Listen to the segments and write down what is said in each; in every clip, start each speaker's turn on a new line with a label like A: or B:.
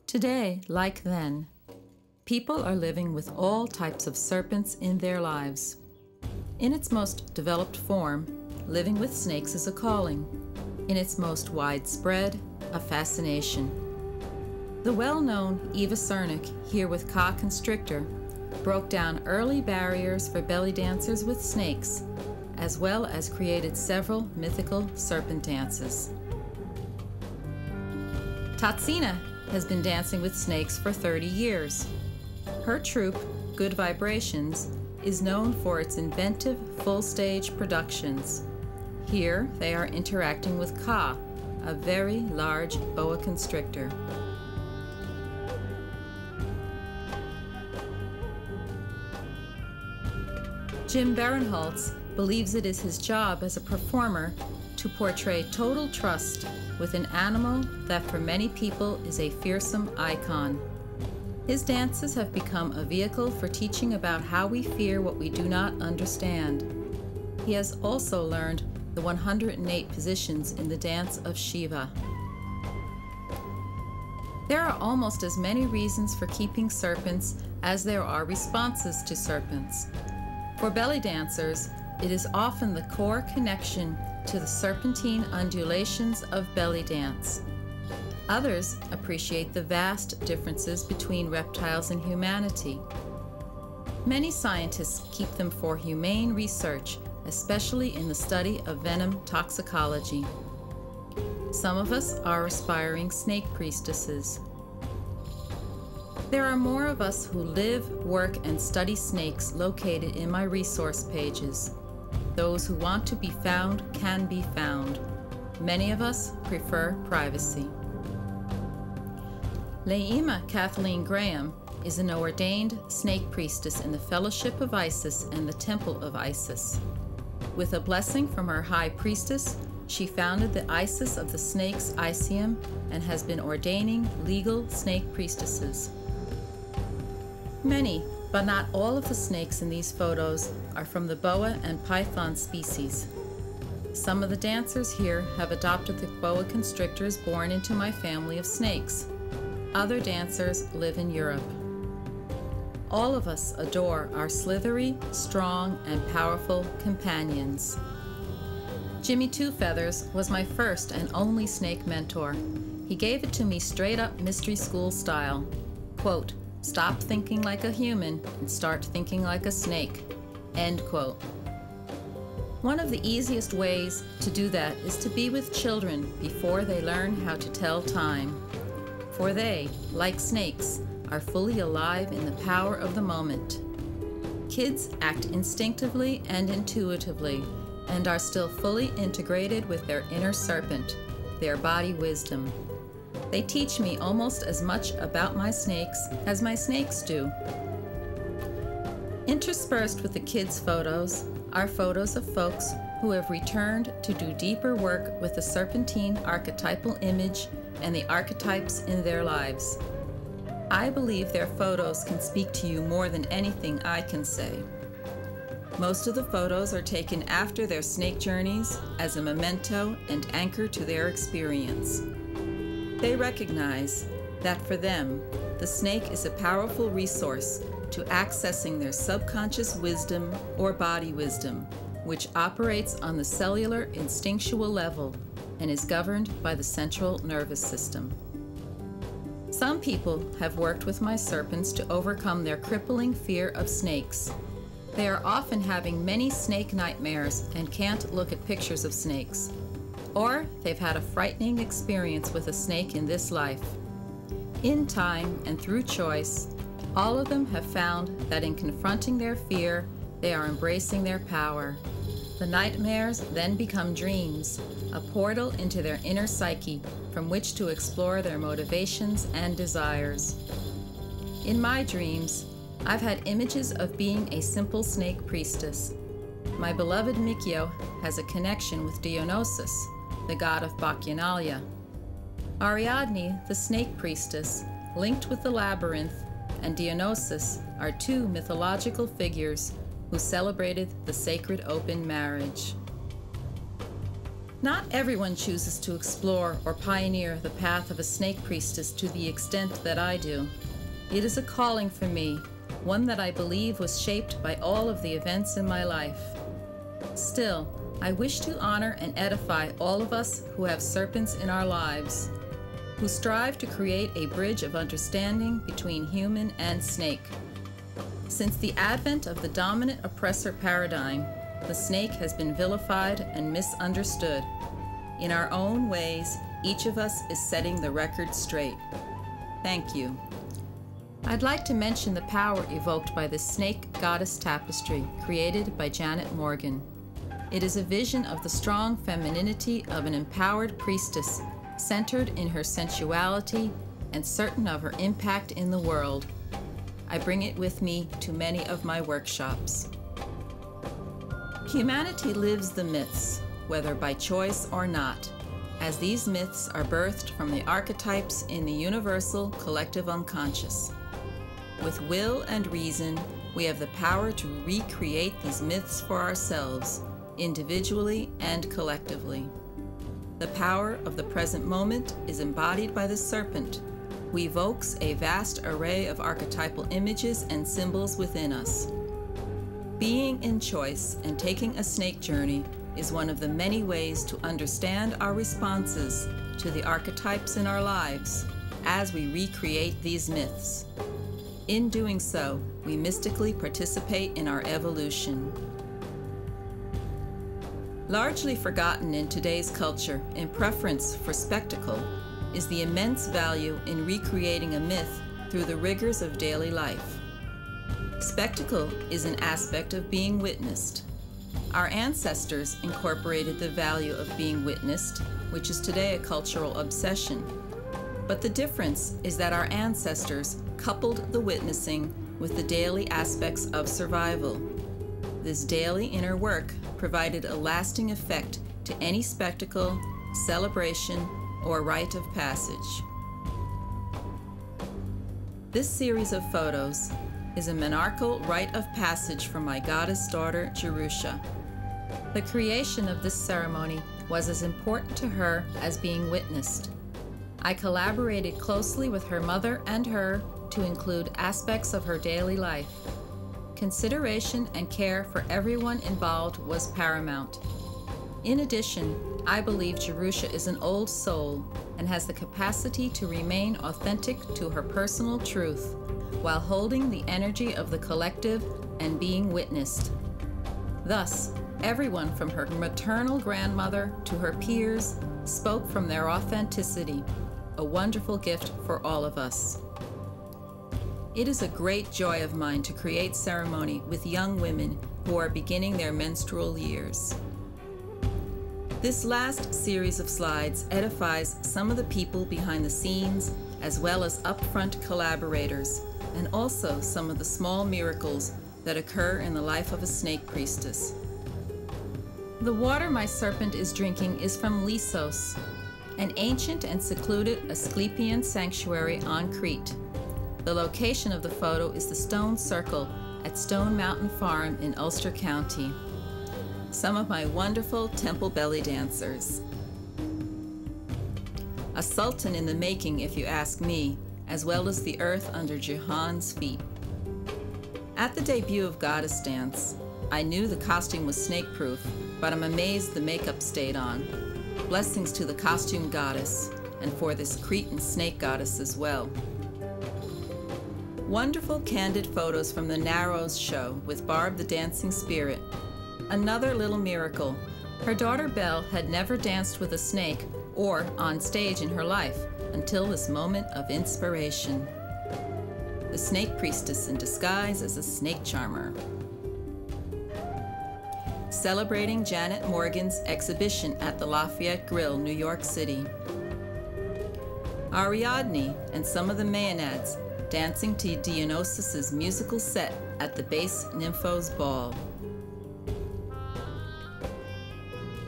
A: Today, like then, people are living with all types of serpents in their lives. In its most developed form, living with snakes is a calling. In its most widespread, a fascination. The well-known Eva Cernick, here with Ka Constrictor, broke down early barriers for belly dancers with snakes, as well as created several mythical serpent dances. Tatsina has been dancing with snakes for 30 years. Her troupe, Good Vibrations, is known for its inventive full-stage productions. Here they are interacting with Ka, a very large boa constrictor. Jim Barinholtz believes it is his job as a performer to portray total trust with an animal that for many people is a fearsome icon. His dances have become a vehicle for teaching about how we fear what we do not understand. He has also learned the 108 positions in the dance of Shiva. There are almost as many reasons for keeping serpents as there are responses to serpents. For belly dancers, it is often the core connection to the serpentine undulations of belly dance. Others appreciate the vast differences between reptiles and humanity. Many scientists keep them for humane research, especially in the study of venom toxicology. Some of us are aspiring snake priestesses. There are more of us who live, work, and study snakes located in my resource pages. Those who want to be found can be found. Many of us prefer privacy. Leima Kathleen Graham is an ordained snake priestess in the Fellowship of Isis and the Temple of Isis. With a blessing from her high priestess, she founded the Isis of the Snakes Iseum and has been ordaining legal snake priestesses. Many, but not all of the snakes in these photos are from the boa and python species. Some of the dancers here have adopted the boa constrictors born into my family of snakes. Other dancers live in Europe. All of us adore our slithery, strong, and powerful companions. Jimmy Two Feathers was my first and only snake mentor. He gave it to me straight up mystery school style. Quote, "Stop thinking like a human and start thinking like a snake." End quote. One of the easiest ways to do that is to be with children before they learn how to tell time. For they, like snakes, are fully alive in the power of the moment. Kids act instinctively and intuitively and are still fully integrated with their inner serpent, their body wisdom. They teach me almost as much about my snakes as my snakes do. Interspersed with the kids' photos are photos of folks who have returned to do deeper work with the serpentine archetypal image and the archetypes in their lives. I believe their photos can speak to you more than anything I can say. Most of the photos are taken after their snake journeys as a memento and anchor to their experience. They recognize that for them, the snake is a powerful resource to accessing their subconscious wisdom or body wisdom, which operates on the cellular instinctual level and is governed by the central nervous system. Some people have worked with my serpents to overcome their crippling fear of snakes. They are often having many snake nightmares and can't look at pictures of snakes. Or they've had a frightening experience with a snake in this life. In time and through choice, all of them have found that in confronting their fear, they are embracing their power. The nightmares then become dreams, a portal into their inner psyche from which to explore their motivations and desires. In my dreams, I've had images of being a simple snake priestess. My beloved Mikio has a connection with Dionysus, the god of Bacchanalia. Ariadne, the snake priestess, linked with the labyrinth, and Dionysus are two mythological figures who celebrated the sacred open marriage. Not everyone chooses to explore or pioneer the path of a snake priestess to the extent that I do. It is a calling for me, one that I believe was shaped by all of the events in my life. Still, I wish to honor and edify all of us who have serpents in our lives, who strive to create a bridge of understanding between human and snake. Since the advent of the dominant oppressor paradigm, the snake has been vilified and misunderstood. In our own ways, each of us is setting the record straight. Thank you. I'd like to mention the power evoked by the snake goddess tapestry created by Janet Morgan. It is a vision of the strong femininity of an empowered priestess, centered in her sensuality and certain of her impact in the world. I bring it with me to many of my workshops. Humanity lives the myths, whether by choice or not, as these myths are birthed from the archetypes in the universal collective unconscious. With will and reason, we have the power to recreate these myths for ourselves, individually and collectively. The power of the present moment is embodied by the serpent, who evokes a vast array of archetypal images and symbols within us. Being in choice and taking a snake journey is one of the many ways to understand our responses to the archetypes in our lives as we recreate these myths. In doing so, we mystically participate in our evolution. Largely forgotten in today's culture in preference for spectacle is the immense value in recreating a myth through the rigors of daily life. Spectacle is an aspect of being witnessed. Our ancestors incorporated the value of being witnessed, which is today a cultural obsession. But the difference is that our ancestors coupled the witnessing with the daily aspects of survival. This daily inner work provided a lasting effect to any spectacle, celebration, or rite of passage. This series of photos is a monarchal rite of passage for my goddess daughter, Jerusha. The creation of this ceremony was as important to her as being witnessed. I collaborated closely with her mother and her to include aspects of her daily life. Consideration and care for everyone involved was paramount. In addition, I believe Jerusha is an old soul and has the capacity to remain authentic to her personal truth while holding the energy of the collective and being witnessed. Thus, everyone from her maternal grandmother to her peers spoke from their authenticity, a wonderful gift for all of us. It is a great joy of mine to create ceremony with young women who are beginning their menstrual years. This last series of slides edifies some of the people behind the scenes as well as upfront collaborators, and also some of the small miracles that occur in the life of a snake priestess. The water my serpent is drinking is from Lissos, an ancient and secluded Asclepian sanctuary on Crete. The location of the photo is the Stone Circle at Stone Mountain Farm in Ulster County. Some of my wonderful temple belly dancers. A sultan in the making, if you ask me, as well as the earth under Jehan's feet. At the debut of Goddess Dance, I knew the costume was snake-proof, but I'm amazed the makeup stayed on. Blessings to the costume goddess, and for this Cretan snake goddess as well. Wonderful candid photos from the Narrows show with Barb the Dancing Spirit. Another little miracle. Her daughter Belle had never danced with a snake or on stage in her life until this moment of inspiration. The snake priestess in disguise as a snake charmer. Celebrating Janet Morgan's exhibition at the Lafayette Grill, New York City. Ariadne and some of the Maenads dancing to Dionysus's musical set at the Base Nymphos Ball.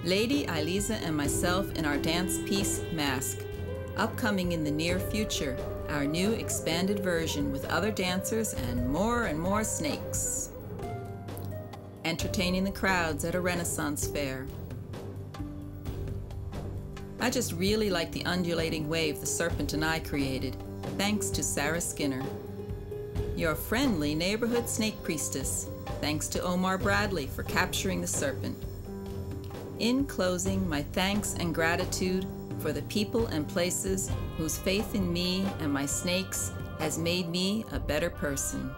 A: Lady Eliza and myself in our dance piece, Mask. Upcoming in the near future, our new expanded version with other dancers and more snakes. Entertaining the crowds at a Renaissance fair. I just really like the undulating wave the serpent and I created, thanks to Sarah Skinner. Your friendly neighborhood snake priestess, thanks to Omar Bradley for capturing the serpent. In closing, my thanks and gratitude for the people and places whose faith in me and my snakes has made me a better person.